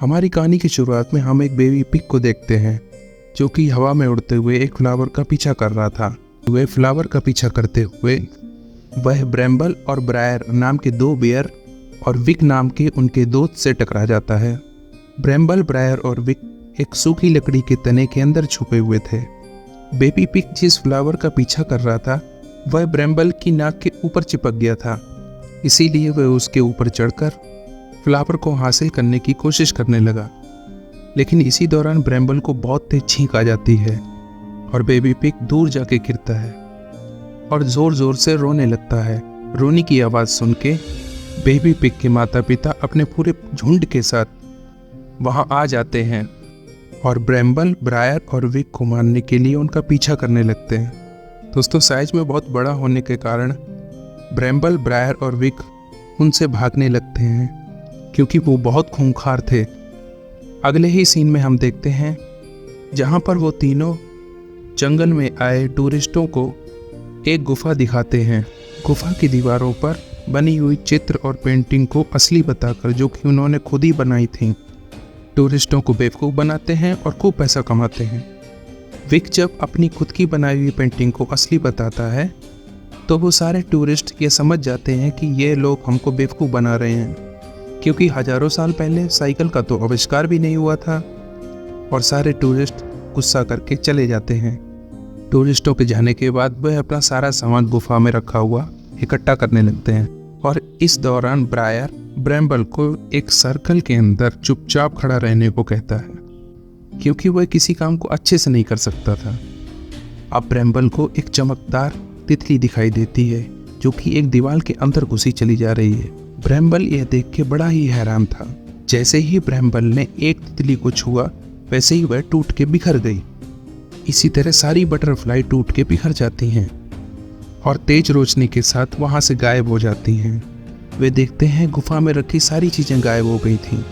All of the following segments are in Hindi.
हमारी कहानी की शुरुआत में हम एक बेबी पिग को देखते हैं जो कि हवा में उड़ते हुए एक फ्लावर का पीछा कर रहा था। वह फ्लावर का पीछा करते हुए वह ब्रेम्बल और ब्रायर नाम के दो बियर और विक नाम के उनके दोस्त से टकरा जाता है। ब्रेम्बल, ब्रायर और विक एक सूखी लकड़ी के तने के अंदर छुपे हुए थे। बेबी पिग जिस फ्लावर का पीछा कर रहा था वह ब्रेम्बल की नाक के ऊपर चिपक गया था, इसीलिए वह उसके ऊपर चढ़कर फ्लावर को हासिल करने की कोशिश करने लगा। लेकिन इसी दौरान ब्रेम्बल को बहुत तेज छींक आ जाती है और बेबी पिग दूर जाके गिरता है और जोर जोर से रोने लगता है। रोने की आवाज़ सुन के बेबी पिग के माता पिता अपने पूरे झुंड के साथ वहाँ आ जाते हैं और ब्रेम्बल, ब्रायर और विक को मारने के लिए उनका पीछा करने लगते हैं। दोस्तों, साइज में बहुत बड़ा होने के कारण ब्रेम्बल, ब्रायर और विक उनसे भागने लगते हैं क्योंकि वो बहुत खूंखार थे। अगले ही सीन में हम देखते हैं जहाँ पर वो तीनों जंगल में आए टूरिस्टों को एक गुफा दिखाते हैं। गुफा की दीवारों पर बनी हुई चित्र और पेंटिंग को असली बताकर, जो कि उन्होंने खुद ही बनाई थी, टूरिस्टों को बेवकूफ़ बनाते हैं और खूब पैसा कमाते हैं। विक जब अपनी खुद की बनाई हुई पेंटिंग को असली बताता है तो वो सारे टूरिस्ट ये समझ जाते हैं कि ये लोग हमको बेवकूफ़ बना रहे हैं, क्योंकि हज़ारों साल पहले साइकिल का तो आविष्कार भी नहीं हुआ था। और सारे टूरिस्ट गुस्सा करके चले जाते हैं। टूरिस्टों के जाने के बाद वह अपना सारा सामान गुफा में रखा हुआ इकट्ठा करने लगते हैं और इस दौरान ब्रायर ब्रेम्बल को एक सर्कल के अंदर चुपचाप खड़ा रहने को कहता है, क्योंकि वह किसी काम को अच्छे से नहीं कर सकता था। अब ब्रेम्बल को एक चमकदार तितली दिखाई देती है जो कि एक दीवार के अंदर घुसी चली जा रही है। ब्रेम्बल यह देख के बड़ा ही हैरान था। जैसे ही ब्रेम्बल ने एक तितली को छुआ वैसे ही वह टूट के बिखर गई। इसी तरह सारी बटरफ्लाई टूट के बिखर जाती हैं और तेज रोशनी के साथ वहां से गायब हो जाती हैं। वे देखते हैं गुफा में रखी सारी चीजें गायब हो गई थीं।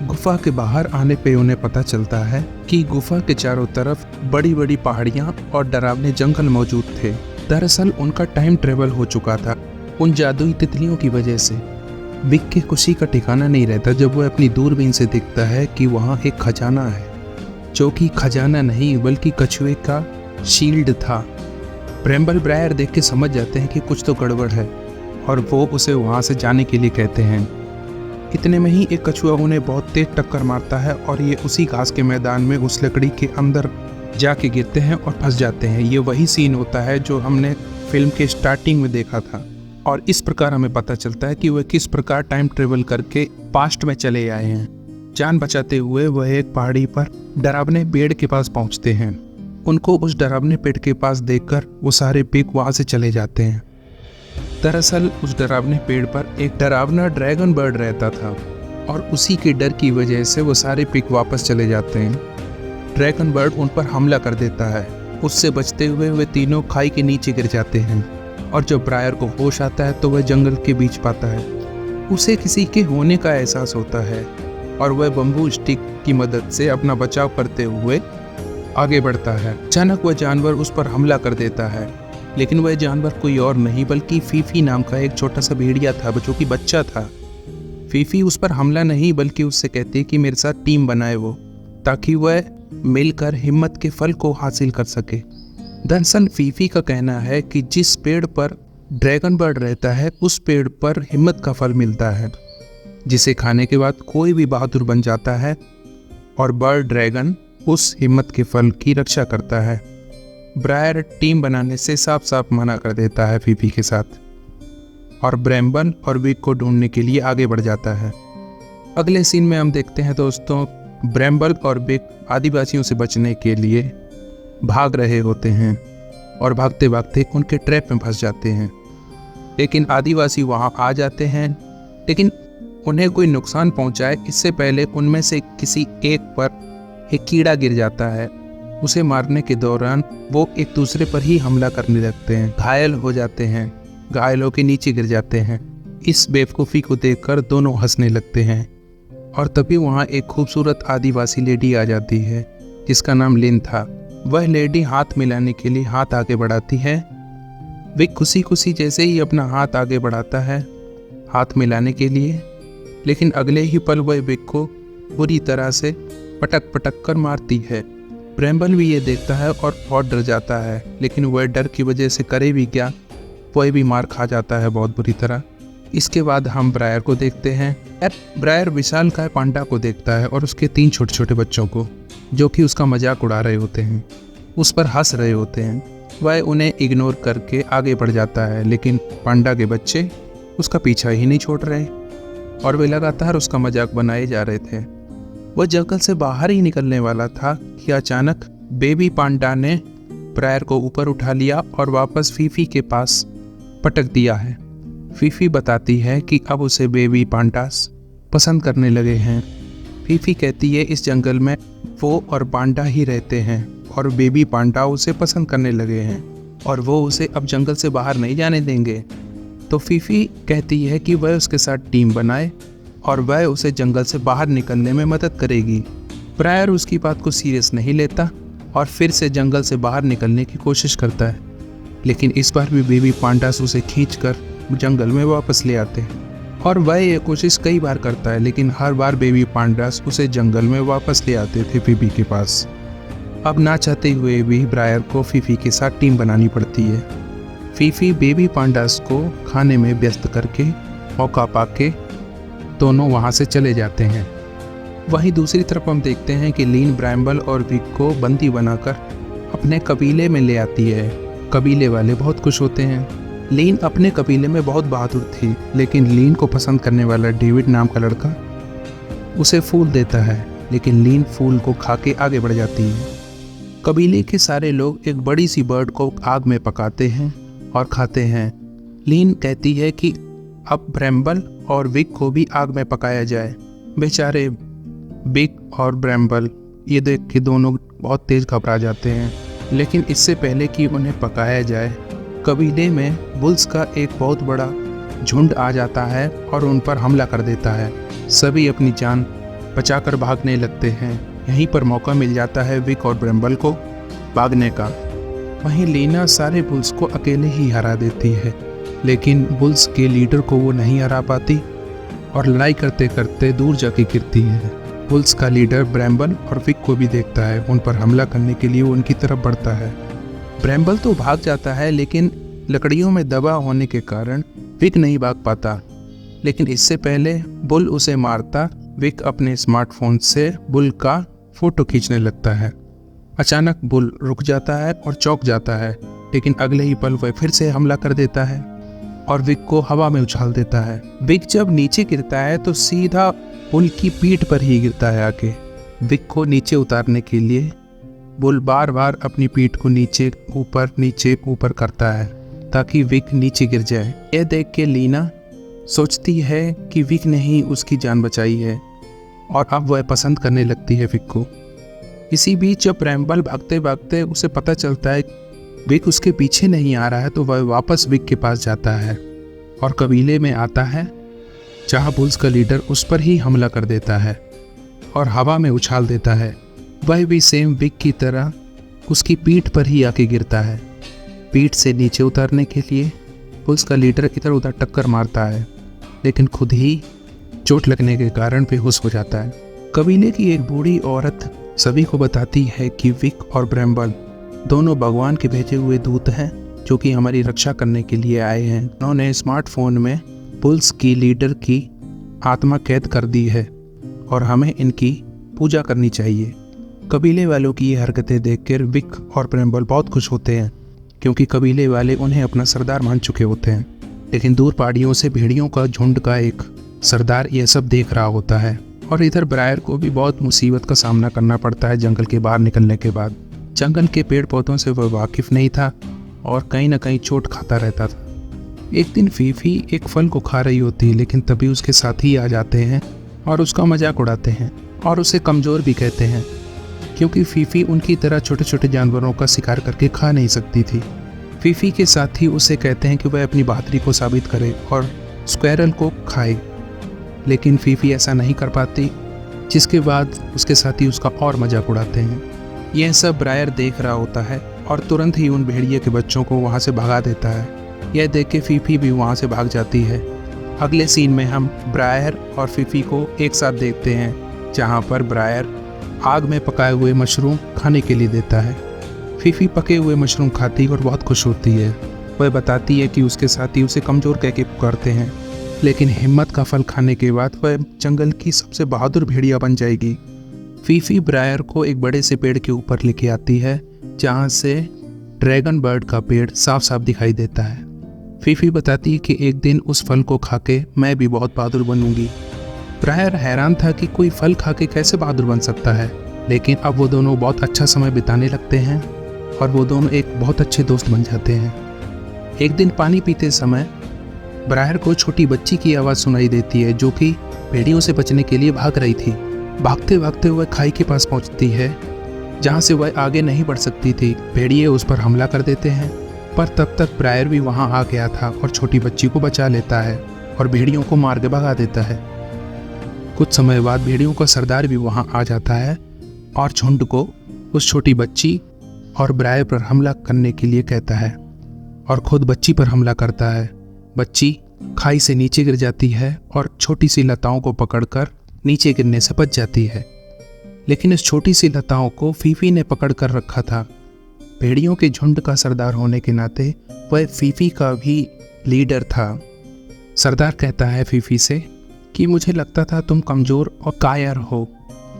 गुफा के बाहर आने पे उन्हें पता चलता है कि गुफा के चारों तरफ बड़ी बड़ी पहाड़ियां और डरावने जंगल मौजूद थे। दरअसल उनका टाइम ट्रेवल हो चुका था उन जादुई तितलियों की वजह से। विक की खुशी का ठिकाना नहीं रहता जब वह अपनी दूरबीन से देखता है कि वहाँ एक खजाना है, जो कि खजाना नहीं बल्कि कछुए का शील्ड था। ब्रेम्बल, ब्रायर देख के समझ जाते हैं कि कुछ तो गड़बड़ है और वो उसे वहाँ से जाने के लिए कहते हैं। इतने में ही एक कछुआ उन्हें बहुत तेज टक्कर मारता है और ये उसी घास के मैदान में उस लकड़ी के अंदर जाके गिरते हैं और फंस जाते हैं। ये वही सीन होता है जो हमने फिल्म के स्टार्टिंग में देखा था और इस प्रकार हमें पता चलता है कि वह किस प्रकार टाइम ट्रेवल करके पास्ट में चले आए हैं। जान बचाते हुए वह एक पहाड़ी पर डरावने पेड़ के पास पहुंचते हैं। उनको उस डरावने पेड़ के पास देखकर वो सारे पिग वहां से चले जाते हैं। दरअसल उस डरावने पेड़ पर एक डरावना ड्रैगन बर्ड रहता था और उसी के डर की वजह से वो सारे पिग वापस चले जाते हैं। ड्रैगन बर्ड उन पर हमला कर देता है। उससे बचते हुए वे तीनों खाई के नीचे गिर जाते हैं और जब ब्रायर को होश आता है तो वह जंगल के बीच पाता है। उसे किसी के होने का एहसास होता है और वह बम्बू स्टिक की मदद से अपना बचाव करते हुए आगे बढ़ता है। अचानक वह जानवर उस पर हमला कर देता है, लेकिन वह जानवर कोई और नहीं बल्कि फीफी नाम का एक छोटा सा भेड़िया था जो कि बच्चा था। फीफी उस पर हमला नहीं बल्कि उससे कहती कि मेरे साथ टीम बनाए वो, ताकि वह मिलकर हिम्मत के फल को हासिल कर सके। दरअसल फीफी का कहना है कि जिस पेड़ पर ड्रैगन बर्ड रहता है उस पेड़ पर हिम्मत का फल मिलता है, जिसे खाने के बाद कोई भी बहादुर बन जाता है और बर्ड ड्रैगन उस हिम्मत के फल की रक्षा करता है। ब्रायर टीम बनाने से साफ साफ मना कर देता है फीफी के साथ और ब्रेम्बल और विक को ढूंढने के लिए आगे बढ़ जाता है। अगले सीन में हम देखते हैं दोस्तों, ब्रेम्बल और विक आदिवासियों से बचने के लिए भाग रहे होते हैं और भागते भागते उनके ट्रैप में फंस जाते हैं। लेकिन आदिवासी वहां आ जाते हैं, लेकिन उन्हें कोई नुकसान पहुंचाए इससे पहले उनमें से किसी एक पर एक कीड़ा गिर जाता है। उसे मारने के दौरान वो एक दूसरे पर ही हमला करने लगते हैं, घायल हो जाते हैं, घायल होकर नीचे गिर जाते हैं। इस बेवकूफ़ी को देखकर दोनों हंसने लगते हैं और तभी वहाँ एक खूबसूरत आदिवासी लेडी आ जाती है जिसका नाम लिन था। वह लेडी हाथ मिलाने के लिए हाथ आगे बढ़ाती है। विक खुशी खुशी जैसे ही अपना हाथ आगे बढ़ाता है हाथ मिलाने के लिए, लेकिन अगले ही पल वह विक को बुरी तरह से पटक पटक कर मारती है। ब्रैम्बल भी ये देखता है और बहुत डर जाता है, लेकिन वह डर की वजह से करे भी क्या, वह भी मार खा जाता है बहुत बुरी तरह। इसके बाद हम ब्रायर को देखते हैं। ब्रायर विशालकाय पांडा को देखता है और उसके 3 छोटे छोटे बच्चों को, जो कि उसका मजाक उड़ा रहे होते हैं, उस पर हंस रहे होते हैं। वह उन्हें इग्नोर करके आगे बढ़ जाता है, लेकिन पांडा के बच्चे उसका पीछा ही नहीं छोड़ रहे और वे लगातार उसका मजाक बनाए जा रहे थे। वह जंगल से बाहर ही निकलने वाला था कि अचानक बेबी पांडा ने ब्रायर को ऊपर उठा लिया और वापस फीफी के पास पटक दिया है। फीफी बताती है कि अब उसे बेबी पांडास पसंद करने लगे हैं। फीफी कहती है इस जंगल में वो और पांडा ही रहते हैं और बेबी पांडा उसे पसंद करने लगे हैं और वो उसे अब जंगल से बाहर नहीं जाने देंगे। तो फीफी कहती है कि वह उसके साथ टीम बनाए और वह उसे जंगल से बाहर निकलने में मदद करेगी। ब्रायर उसकी बात को सीरियस नहीं लेता और फिर से जंगल से बाहर निकलने की कोशिश करता है, लेकिन इस बार भी बेबी पांडास उसे खींचकर जंगल में वापस ले आते हैं और वह ये कोशिश कई बार करता है, लेकिन हर बार बेबी पांडास उसे जंगल में वापस ले आते थे फीफी के पास। अब ना चाहते हुए भी ब्रायर को फीफी के साथ टीम बनानी पड़ती है। फीफी बेबी पांडास को खाने में व्यस्त करके मौका पाके दोनों वहाँ से चले जाते हैं। वहीं दूसरी तरफ हम देखते हैं कि लीन ब्रैम्बल और विक को बंदी बनाकर अपने कबीले में ले आती है। कबीले वाले बहुत खुश होते हैं। लीन अपने कबीले में बहुत बहादुर थी, लेकिन लीन को पसंद करने वाला डेविड नाम का लड़का उसे फूल देता है, लेकिन लीन फूल को खा के आगे बढ़ जाती है। कबीले के सारे लोग एक बड़ी सी बर्ड को आग में पकाते हैं और खाते हैं। लीन कहती है कि अब ब्रैम्बल और विक को भी आग में पकाया जाए। बेचारे विक और ब्रैम्बल ये देख के दोनों बहुत तेज घबरा जाते हैं, लेकिन इससे पहले कि उन्हें पकाया जाए, कबीले में बुल्स का एक बहुत बड़ा झुंड आ जाता है और उन पर हमला कर देता है। सभी अपनी जान बचाकर भागने लगते हैं। यहीं पर मौका मिल जाता है विक और ब्रैम्बल को भागने का। वहीं लीना सारे बुल्स को अकेले ही हरा देती है, लेकिन बुल्स के लीडर को वो नहीं हरा पाती और लड़ाई करते करते दूर जाके गिरती है। बुल्स का लीडर ब्रैम्बल और विक को भी देखता है। उन पर हमला करने के लिए वो उनकी तरफ बढ़ता है। ब्रैम्बल तो भाग जाता है, लेकिन लकड़ियों में दबा होने के कारण विक नहीं भाग पाता। लेकिन इससे पहले बुल उसे मारता, विक अपने स्मार्टफोन से बुल का फोटो खींचने लगता है। अचानक बुल रुक जाता है और चौंक जाता है, लेकिन अगले ही पल वह फिर से हमला कर देता है और विक को हवा में उछाल देता है। विक जब नीचे गिरता है तो सीधा बुल की पीठ पर ही गिरता है आके। विक को नीचे उतारने के लिए बुल बार बार अपनी पीठ को नीचे ऊपर करता है ताकि विक नीचे गिर जाए। यह देख के लीना सोचती है कि विक ने ही उसकी जान बचाई है और अब वह पसंद करने लगती है विक को। इसी बीच जब ब्रैम्बल भागते भागते उसे पता चलता है विक उसके पीछे नहीं आ रहा है, तो वह वापस विक के पास जाता है और कबीले में आता है, जहाँ बुल्स का लीडर उस पर ही हमला कर देता है और हवा में उछाल देता है। वह भी सेम विक की तरह उसकी पीठ पर ही आके गिरता है। पीठ से नीचे उतारने के लिए बुल्स का लीडर इधर उधर टक्कर मारता है, लेकिन खुद ही चोट लगने के कारण बेहोश हो जाता है। कबीले की एक बूढ़ी औरत सभी को बताती है कि विक और ब्रैम्बल दोनों भगवान के भेजे हुए दूत हैं, जो कि हमारी रक्षा करने के लिए आए हैं। उन्होंने स्मार्टफोन में बुल्स की लीडर की आत्मा कैद कर दी है और हमें इनकी पूजा करनी चाहिए। कबीले वालों की ये हरकतें देखकर विक और ब्रैम्बल बहुत खुश होते हैं, क्योंकि कबीले वाले उन्हें अपना सरदार मान चुके होते हैं। लेकिन दूर पहाड़ियों से भेड़ियों का झुंड का एक सरदार यह सब देख रहा होता है और इधर ब्रायर को भी बहुत मुसीबत का सामना करना पड़ता है जंगल के बाहर निकलने के बाद। जंगल के पेड़ पौधों से वह वाकिफ नहीं था और कहीं ना कहीं चोट खाता रहता था। एक दिन फीफी एक फल को खा रही होती है, लेकिन तभी उसके साथी आ जाते हैं और उसका मजाक उड़ाते हैं और उसे कमज़ोर भी कहते हैं, क्योंकि फीफी उनकी तरह छोटे छोटे जानवरों का शिकार करके खा नहीं सकती थी। फीफी के साथी उसे कहते हैं कि वह अपनी बहादुरी को साबित करे और स्क्वायरल को खाए, लेकिन फीफी ऐसा नहीं कर पाती, जिसके बाद उसके साथी उसका और मजाक उड़ाते हैं। यह सब ब्रायर देख रहा होता है और तुरंत ही उन भेड़िए के बच्चों को वहाँ से भगा देता है। यह देख के फीफी भी वहाँ से भाग जाती है। अगले सीन में हम ब्रायर और फीफी को एक साथ देखते हैं। जहाँ पर ब्रायर आग में पकाए हुए मशरूम खाने के लिए देता है। फीफी पके हुए मशरूम खाती और बहुत खुश होती है। वह बताती है कि उसके साथी उसे कमज़ोर कह के पुकारते हैं, लेकिन हिम्मत का फल खाने के बाद वह जंगल की सबसे बहादुर भेड़िया बन जाएगी। फीफी ब्रायर को एक बड़े से पेड़ के ऊपर लेके आती है, जहाँ से ड्रैगन बर्ड का पेड़ साफ साफ दिखाई देता है। फीफी बताती है कि एक दिन उस फल को खाके मैं भी बहुत बहादुर बनूंगी। ब्रायर हैरान था कि कोई फल खाके कैसे बहादुर बन सकता है, लेकिन अब वो दोनों बहुत अच्छा समय बिताने लगते हैं और वो दोनों एक बहुत अच्छे दोस्त बन जाते हैं। एक दिन पानी पीते समय ब्रायर को छोटी बच्ची की आवाज़ सुनाई देती है, जो कि भेड़ियों से बचने के लिए भाग रही थी। भागते भागते वह खाई के पास पहुंचती है, जहां से वह आगे नहीं बढ़ सकती थी। भेड़िए उस पर हमला कर देते हैं, पर तब तक ब्रायर भी वहां आ गया था और छोटी बच्ची को बचा लेता है और भेड़ियों को मार के भगा देता है। कुछ समय बाद भेड़ियों का सरदार भी वहां आ जाता है और झुंड को उस छोटी बच्ची और ब्रायर पर हमला करने के लिए कहता है और खुद बच्ची पर हमला करता है। बच्ची खाई से नीचे गिर जाती है और छोटी सी लताओं को पकड़कर नीचे गिरने से बच जाती है, लेकिन इस छोटी सी लताओं को फीफी ने पकड़ कर रखा था। भेड़ियों के झुंड का सरदार होने के नाते वह फीफी का भी लीडर था। सरदार कहता है फीफी से कि मुझे लगता था तुम कमज़ोर और कायर हो,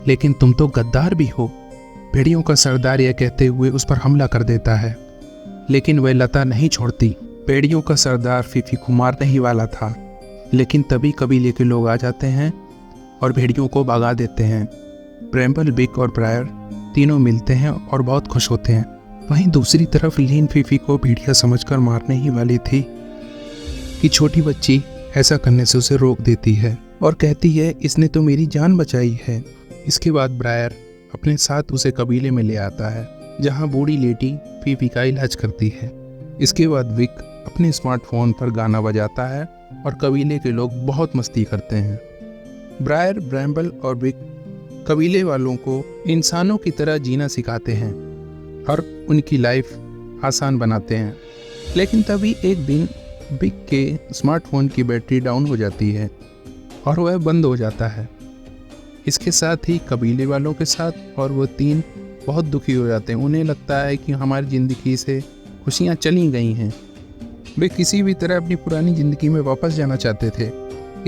लेकिन तुम तो गद्दार भी हो। भेड़ियों का सरदार यह कहते हुए उस पर हमला कर देता है, लेकिन वह लता नहीं छोड़ती। भेड़ियों का सरदार फीफी को मारने ही वाला था, लेकिन तभी कबीले के लोग आ जाते हैं और भेड़ियों को भगा देते हैं। ब्रैम्बल, बिक और ब्रायर तीनों मिलते हैं और बहुत खुश होते हैं। वहीं दूसरी तरफ लीन फीफी को भेड़िया समझकर मारने ही वाली थी कि छोटी बच्ची ऐसा करने से उसे रोक देती है और कहती है इसने तो मेरी जान बचाई है। इसके बाद ब्रायर अपने साथ उसे कबीले में ले आता है, जहां बूढ़ी लेडी फीफी का इलाज करती है। इसके बाद विक अपने स्मार्टफोन पर गाना बजाता है और कबीले के लोग बहुत मस्ती करते हैं। ब्रायर, ब्रैम्बल और विक कबीले वालों को इंसानों की तरह जीना सिखाते हैं और उनकी लाइफ आसान बनाते हैं। लेकिन तभी एक दिन विक के स्मार्टफोन की बैटरी डाउन हो जाती है और वह बंद हो जाता है। इसके साथ ही कबीले वालों के साथ और वो तीन बहुत दुखी हो जाते हैं। उन्हें लगता है कि हमारी ज़िंदगी से खुशियाँ चली गई हैं। वे किसी भी तरह अपनी पुरानी ज़िंदगी में वापस जाना चाहते थे।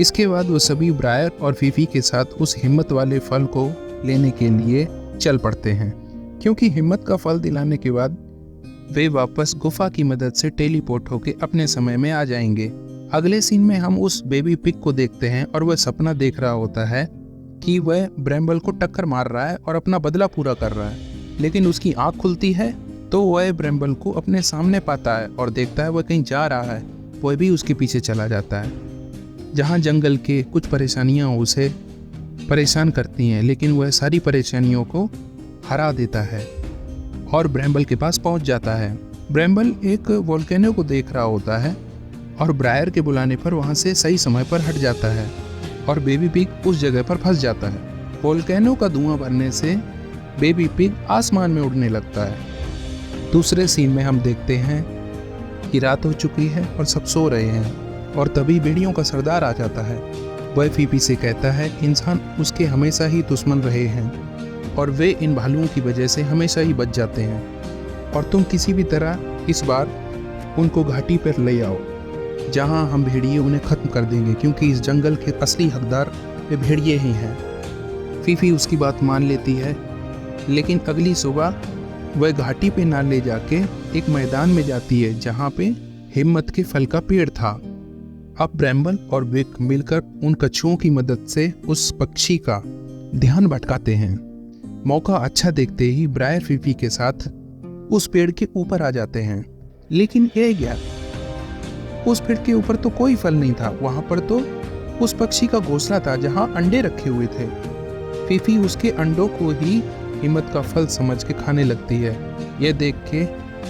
इसके बाद वो सभी ब्रायर और फीफी के साथ उस हिम्मत वाले फल को लेने के लिए चल पड़ते हैं, क्योंकि हिम्मत का फल दिलाने के बाद वे वापस गुफा की मदद से टेलीपोर्ट होकर अपने समय में आ जाएंगे। अगले सीन में हम उस बेबी पिग को देखते हैं और वह सपना देख रहा होता है कि वह ब्रैम्बल को टक्कर मार रहा है और अपना बदला पूरा कर रहा है। लेकिन उसकी आँख खुलती है तो वह ब्रैम्बल को अपने सामने पाता है और देखता है वह कहीं जा रहा है। वह भी उसके पीछे चला जाता है, जहाँ जंगल के कुछ परेशानियाँ उसे परेशान करती हैं, लेकिन वह सारी परेशानियों को हरा देता है और ब्रैम्बल के पास पहुँच जाता है। ब्रैम्बल एक वोल्केनो को देख रहा होता है और ब्रायर के बुलाने पर वहाँ से सही समय पर हट जाता है और बेबी पिग उस जगह पर फंस जाता है। वोल्केनो का धुआं भरने से बेबी पिग आसमान में उड़ने लगता है। दूसरे सीन में हम देखते हैं कि रात हो चुकी है और सब सो रहे हैं और तभी भेड़ियों का सरदार आ जाता है। वह फीफी से कहता है इंसान उसके हमेशा ही दुश्मन रहे हैं और वे इन भालुओं की वजह से हमेशा ही बच जाते हैं और तुम किसी भी तरह इस बार उनको घाटी पर ले आओ, जहां हम भेड़िए उन्हें ख़त्म कर देंगे, क्योंकि इस जंगल के असली हकदार वे भेड़िए ही हैं। फीफी उसकी बात मान लेती है, लेकिन अगली सुबह वह घाटी पे ना ले जाके एक मैदान में जाती है जहाँ पे हिम्मत के फल का पेड़ था। अब ब्रैम्बल और विक मिलकर उन कछुओं की मदद से उस पक्षी का ध्यान भटकाते हैं। मौका अच्छा देखते ही ब्रायर फीफी के साथ उस पेड़ के ऊपर आ जाते हैं, लेकिन ये क्या, उस पेड़ के ऊपर तो कोई फल नहीं था। वहां पर तो उस पक्षी का घोंसला था जहां अंडे रखे हुए थे। फीफी उसके अंडों को ही हिम्मत का फल समझ के खाने लगती है। यह देख के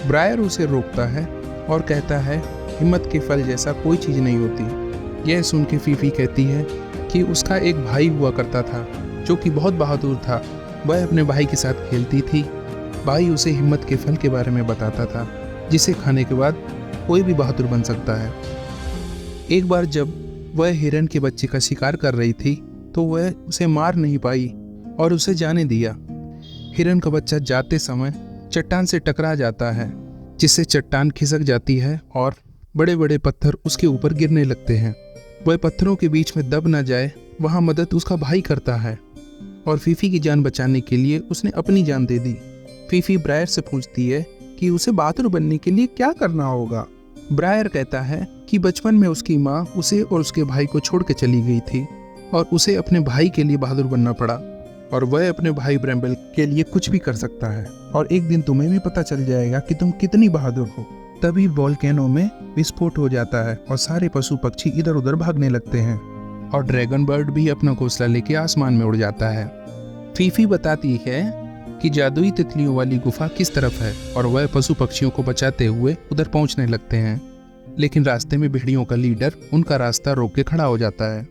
ब्रायर उसे रोकता है और कहता है हिम्मत के फल जैसा कोई चीज़ नहीं होती। यह सुन के फीफी कहती है कि उसका एक भाई हुआ करता था जो कि बहुत बहादुर था। वह अपने भाई के साथ खेलती थी। भाई उसे हिम्मत के फल के बारे में बताता था, जिसे खाने के बाद कोई भी बहादुर बन सकता है। एक बार जब वह हिरन के बच्चे का शिकार कर रही थी तो वह उसे मार नहीं पाई और उसे जाने दिया। हिरन का बच्चा जाते समय चट्टान से टकरा जाता है, जिससे चट्टान खिसक जाती है और बड़े बड़े पत्थर उसके ऊपर गिरने लगते हैं। वह पत्थरों के बीच में दब न जाए, वहाँ मदद उसका भाई करता है और फीफी की जान बचाने के लिए उसने अपनी जान दे दी। फीफी ब्रायर से पूछती है कि उसे बहादुर बनने के लिए क्या करना होगा। ब्रायर कहता है कि बचपन में उसकी माँ उसे और उसके भाई को छोड़ के चली गई थी और उसे अपने भाई के लिए बहादुर बनना पड़ा और वह अपने भाई ब्रैम्बल के लिए कुछ भी कर सकता है और एक दिन तुम्हें भी पता चल जाएगा कि तुम कितनी बहादुर हो। तभी वोल्केनो में विस्फोट हो जाता है और सारे पशु पक्षी इधर उधर भागने लगते हैं और ड्रैगन बर्ड भी अपना घोंसला लेके आसमान में उड़ जाता है। फीफी बताती है कि जादुई तितलियों वाली गुफा किस तरफ है और वह पशु पक्षियों को बचाते हुए उधर पहुंचने लगते हैं, लेकिन रास्ते में भेड़ियों का लीडर उनका रास्ता रोक के खड़ा हो जाता है।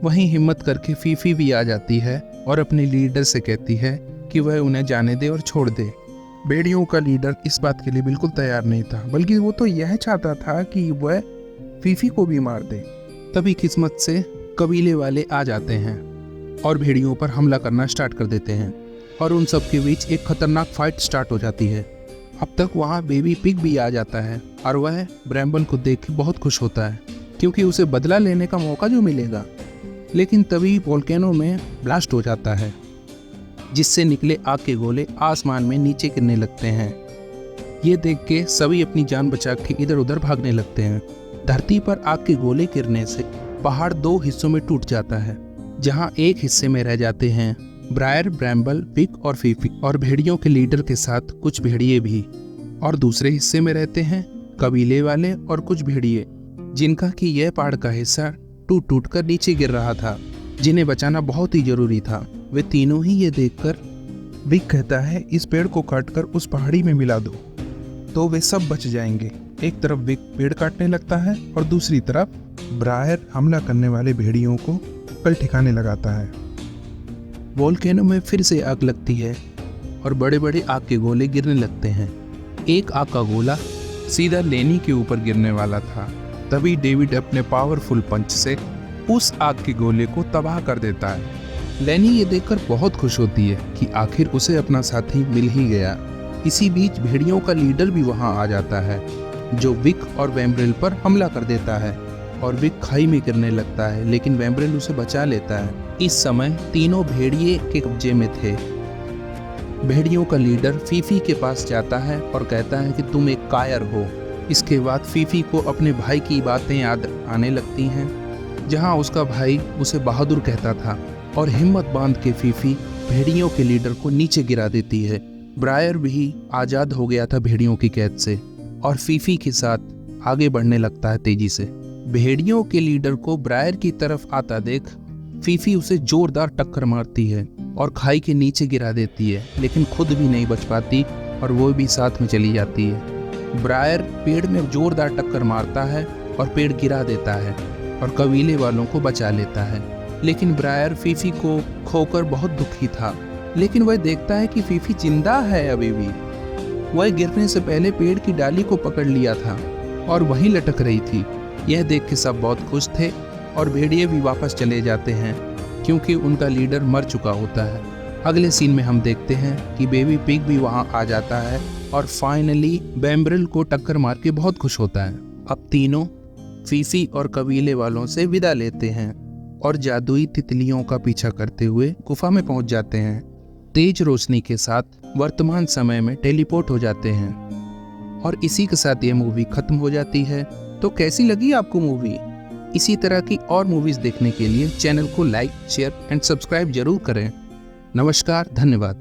वहीं हिम्मत करके फीफी भी आ जाती है और अपने लीडर से कहती है कि वह उन्हें जाने दे और छोड़ दे। भेड़ियों का लीडर इस बात के लिए बिल्कुल तैयार नहीं था, बल्कि वो तो यह चाहता था कि वह फीफी को भी मार दे। तभी किस्मत से कबीले वाले आ जाते हैं और भेड़ियों पर हमला करना स्टार्ट कर देते हैं और उन सब के बीच एक खतरनाक फाइट स्टार्ट हो जाती है। अब तक वहाँ बेबी पिग भी आ जाता है और वह ब्रैम्बल को देख के बहुत खुश होता है क्योंकि उसे बदला लेने का मौका जो मिलेगा। लेकिन तभी वोल्केनो में ब्लास्ट हो जाता है, जिससे निकले आग के गोले आसमान में नीचे गिरने लगते हैं। ये देख के सभी अपनी जान बचा के इधर उधर भागने लगते हैं। धरती पर आग के गोले गिरने से पहाड़ 2 हिस्सों में टूट जाता है, जहाँ एक हिस्से में रह जाते हैं ब्रायर, ब्रैम्बल, पिग और फीफी और भेड़ियों के लीडर के साथ कुछ भेड़िए भी, और दूसरे हिस्से में रहते हैं कबीले वाले और कुछ भेड़िए, जिनका कि यह पहाड़ का हिस्सा टूट टूट कर नीचे गिर रहा था, जिन्हें बचाना बहुत ही जरूरी था। वे तीनों ही ये देखकर विक कहता है इस पेड़ को काटकर उस पहाड़ी में मिला दो तो वे सब बच जाएंगे। एक तरफ विक पेड़ काटने लगता है और दूसरी तरफ ब्रायर हमला करने वाले भेड़ियों को कल ठिकाने लगाता है। वोल्केनो में फिर से आग लगती है और बड़े बड़े आग के गोले गिरने लगते हैं। एक आग का गोला सीधा लेनी के ऊपर गिरने वाला था। तभी डेविड अपने पावरफुल पंच से उस आग के गोले को तबाह कर देता है। लेनी ये देखकर बहुत खुश होती है कि आखिर उसे अपना साथी मिल ही गया। इसी बीच भेड़ियों का लीडर भी वहां आ जाता है, जो विक और वैम्ब्रेल पर हमला कर देता है और विक खाई में गिरने लगता है, लेकिन वैम्ब्रेल उसे बचा लेता है। इस समय तीनों भेड़िए के कब्जे में थे। भेड़ियों का लीडर फीफी के पास जाता है और कहता है कि तुम एक कायर हो। इसके बाद फीफी को अपने भाई की बातें याद आने लगती हैं, जहां उसका भाई उसे बहादुर कहता था, और हिम्मत बांध के फीफी भेड़ियों के लीडर को नीचे गिरा देती है। ब्रायर भी आज़ाद हो गया था भेड़ियों की कैद से और फीफी के साथ आगे बढ़ने लगता है तेजी से। भेड़ियों के लीडर को ब्रायर की तरफ आता देख फीफी उसे जोरदार टक्कर मारती है और खाई के नीचे गिरा देती है, लेकिन खुद भी नहीं बच पाती और वो भी साथ में चली जाती है। ब्रायर पेड़ में जोरदार टक्कर मारता है और पेड़ गिरा देता है और कबीले वालों को बचा लेता है। लेकिन ब्रायर फीफी को खोकर बहुत दुखी था, लेकिन वह देखता है कि फीफी जिंदा है अभी भी। वह गिरने से पहले पेड़ की डाली को पकड़ लिया था और वहीं लटक रही थी। यह देख के सब बहुत खुश थे और भेड़िए भी वापस चले जाते हैं क्योंकि उनका लीडर मर चुका होता है। अगले सीन में हम देखते हैं कि बेबी पिग भी वहां आ जाता है और फाइनली वैम्ब्रेल को टक्कर मार के बहुत खुश होता है। अब तीनों फीफी और कबीले वालों से विदा लेते हैं और जादुई तितलियों का पीछा करते हुए गुफा में पहुंच जाते हैं। तेज रोशनी के साथ वर्तमान समय में टेलीपोर्ट हो जाते हैं और इसी के साथ ये मूवी खत्म हो जाती है। तो कैसी लगी आपको मूवी? इसी तरह की और मूवीज देखने के लिए चैनल को लाइक, शेयर एंड सब्सक्राइब जरूर करें। नमस्कार, धन्यवाद।